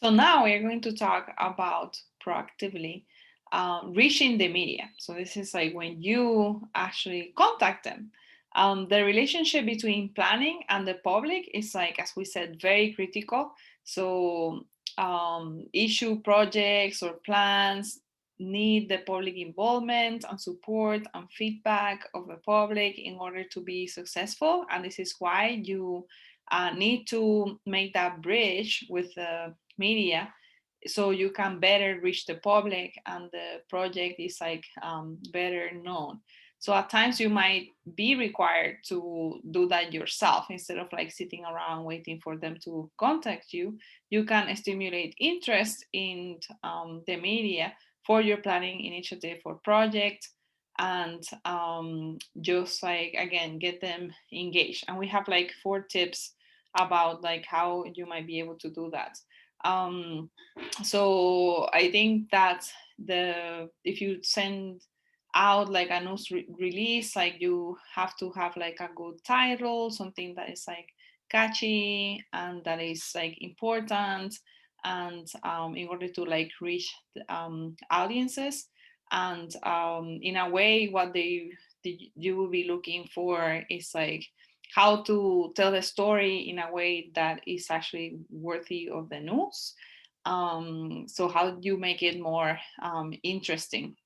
So now we are going to talk about proactively reaching the media. So this is like when you actually contact them. The relationship between planning and the public is like, as we said, very critical. So issue projects or plans need the public involvement and support and feedback of the public in order to be successful. And this is why you need to make that bridge with the media so you can better reach the public and the project is like better known. So at times you might be required to do that yourself instead of like sitting around waiting for them to contact you. You can stimulate interest in the media for your planning initiative or project, and just like again get them engaged. And we have like 4 tips about like how you might be able to do that. um, so I think that the if you send out like a news release, like you have to have like a good title, something that is like catchy and that is like important, and in order to like reach audiences. And in a way what you will be looking for is like how to tell the story in a way that is actually worthy of the news. So how do you make it more interesting?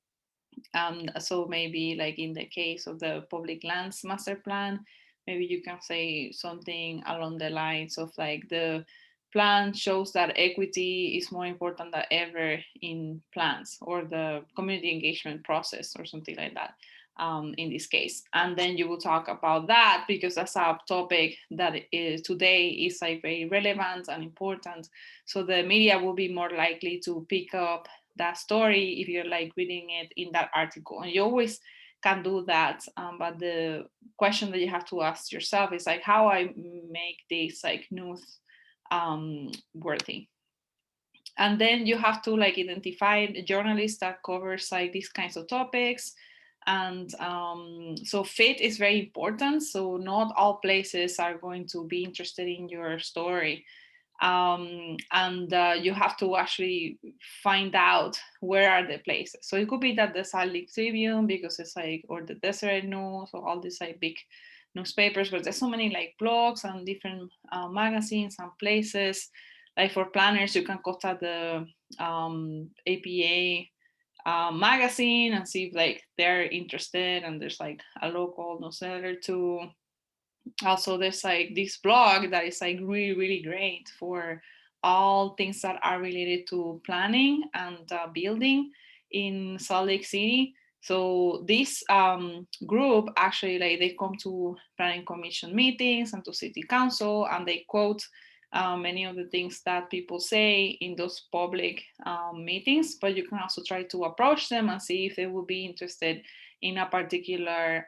So maybe like in the case of the public lands master plan, maybe you can say something along the lines of like the plan shows that equity is more important than ever in plans, or the community engagement process or something like that, in this case. And then you will talk about that because that's a topic that is today is like very relevant and important. So the media will be more likely to pick up that story if you're like reading it in that article. And you always can do that, but the question that you have to ask yourself is like how I make this like news worthy. And then you have to like identify the journalist that covers like these kinds of topics. And so fit is very important, so not all places are going to be interested in your story. And you have to actually find out where are the places. So it could be that the Salt Lake Tribune, because it's like, or the Deseret News, or all these like big newspapers, but there's so many like blogs and different magazines and places. Like for planners, you can contact the APA magazine and see if like they're interested, and there's like a local newsletter too. Also there's like this blog that is like really really great for all things that are related to planning and building in Salt Lake City. So this group actually like they come to planning commission meetings and to city council, and they quote many of the things that people say in those public meetings. But you can also try to approach them and see if they will be interested in a particular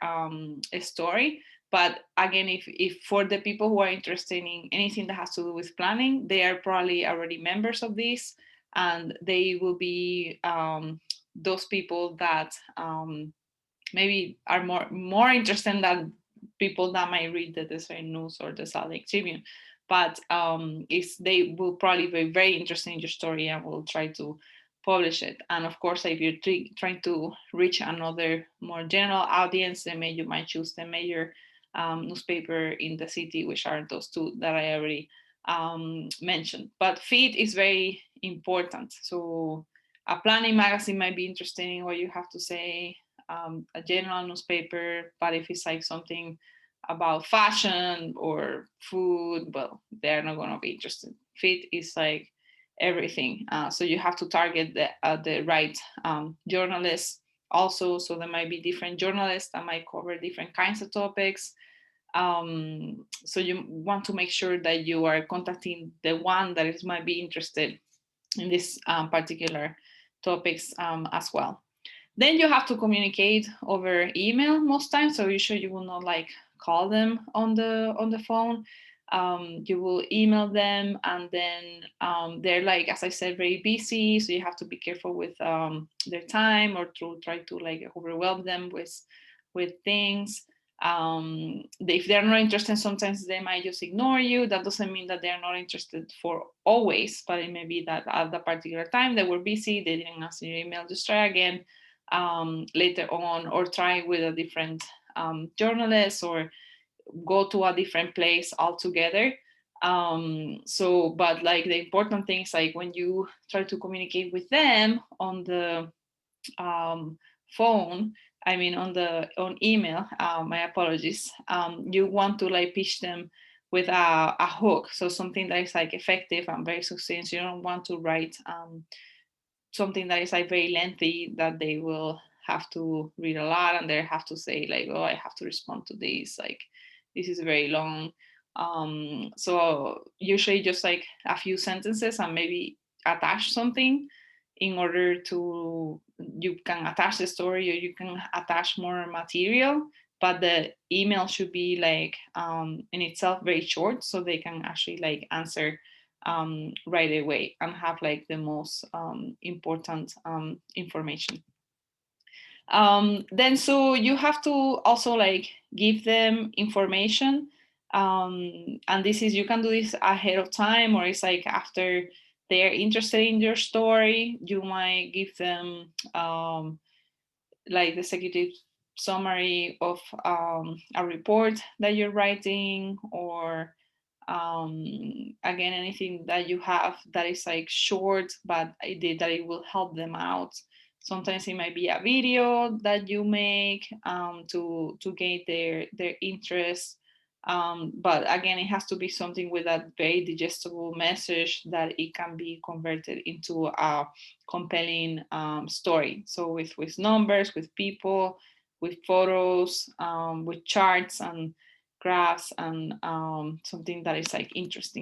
story. But again, if for the people who are interested in anything that has to do with planning, they are probably already members of this, and they will be those people that maybe are more interested than people that might read the Deseret News or the Salt Lake Tribune. But they will probably be very interested in your story and will try to publish it. And of course, if you're trying to reach another more general audience, then maybe you might choose the major newspaper in the city, which are those 2 that I already mentioned. But feed is very important. So a planning magazine might be interesting in what you have to say, a general newspaper, but if it's like something about fashion or food, well, they're not going to be interested. Fit is like everything. So you have to target the right journalists also. So there might be different journalists that might cover different kinds of topics. So you want to make sure that you are contacting the one that is might be interested in this particular topics as well. Then you have to communicate over email most times. So usually you will not like call them on the phone. You will email them, and then they're like, as I said, very busy. So you have to be careful with their time, or to try to like overwhelm them with things. If they're not interested, sometimes they might just ignore you. That doesn't mean that they're not interested for always, but it may be that at the particular time they were busy, they didn't answer your email. Just try again later on, or try with a different journalist, or go to a different place altogether. But like the important thing is like when you try to communicate with them on the phone, I mean on email, my apologies, you want to like pitch them with a hook, so something that is like effective and very succinct. You don't want to write something that is like very lengthy, that they will have to read a lot, and they have to say like, oh, I have to respond to this, like this is very long. So usually just like a few sentences, and maybe attach something in order to, you can attach the story, or you can attach more material, but the email should be like in itself very short, so they can actually like answer right away and have like the most important information. Then so you have to also like give them information, and this is, you can do this ahead of time, or it's like after they're interested in your story, you might give them like the executive summary of a report that you're writing, or again, anything that you have that is like short, but that it will help them out. Sometimes it might be a video that you make to gain their interest. But again, it has to be something with a very digestible message, that it can be converted into a compelling story. So with numbers, with people, with photos, with charts and graphs, and something that is like interesting.